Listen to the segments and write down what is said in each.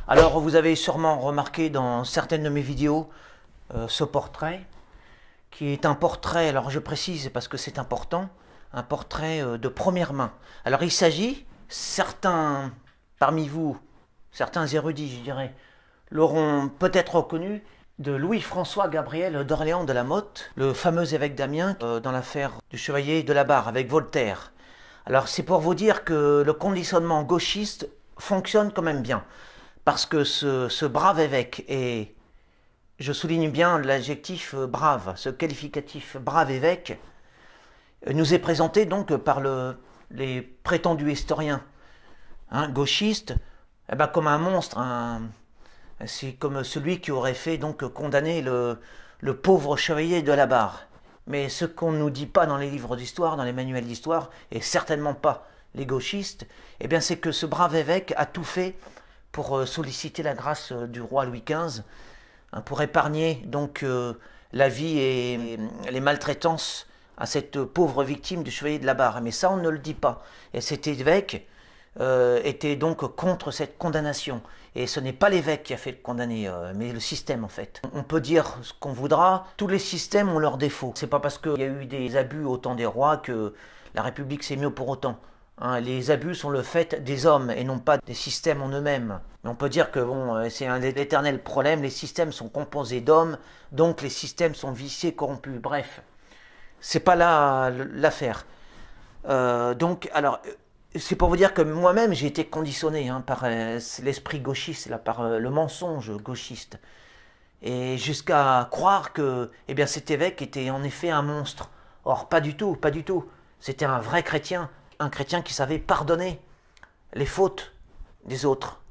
Alors, vous avez sûrement remarqué dans certaines de mes vidéos ce portrait, qui est un portrait, alors je précise parce que c'est important, un portrait de première main. Alors, il s'agit, certains parmi vous, certains érudits, je dirais, l'auront peut-être reconnu, de Louis-François Gabriel d'Orléans de la Motte, le fameux évêque d'Amiens, dans l'affaire du chevalier de la Barre avec Voltaire. Alors, c'est pour vous dire que le conditionnement gauchiste fonctionne quand même bien. Parce que ce brave évêque, et je souligne bien l'adjectif brave, ce qualificatif brave évêque, nous est présenté donc par les prétendus historiens gauchistes comme un monstre. C'est comme celui qui aurait fait donc condamner le pauvre chevalier de la Barre. Mais ce qu'on ne nous dit pas dans les livres d'histoire, dans les manuels d'histoire, et certainement pas les gauchistes, c'est que ce brave évêque a tout fait pour solliciter la grâce du roi Louis XV, pour épargner donc la vie et les maltraitances à cette pauvre victime du chevalier de la Barre. Mais ça, on ne le dit pas. Et cet évêque était donc contre cette condamnation. Et ce n'est pas l'évêque qui a fait le condamner, mais le système en fait. On peut dire ce qu'on voudra, tous les systèmes ont leurs défauts. C'est pas parce qu'il y a eu des abus au temps des rois que la République s'est mieux pour autant. Les abus sont le fait des hommes et non pas des systèmes en eux-mêmes. On peut dire que c'est un éternel problème, les systèmes sont composés d'hommes, donc les systèmes sont viciés, corrompus. Bref, c'est pas là l'affaire. C'est pour vous dire que moi-même j'ai été conditionné par l'esprit gauchiste, par le mensonge gauchiste. Et jusqu'à croire que cet évêque était en effet un monstre. Or, pas du tout, pas du tout. C'était un vrai chrétien. Un chrétien qui savait pardonner les fautes des autres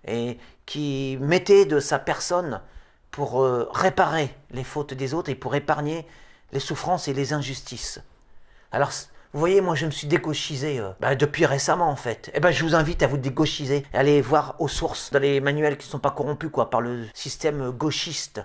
et qui mettait de sa personne pour réparer les fautes des autres et pour épargner les souffrances et les injustices. Alors, vous voyez, moi je me suis dégauchisé depuis récemment en fait. Je vous invite à vous dégauchiser et aller voir aux sources dans les manuels qui ne sont pas corrompus par le système gauchiste.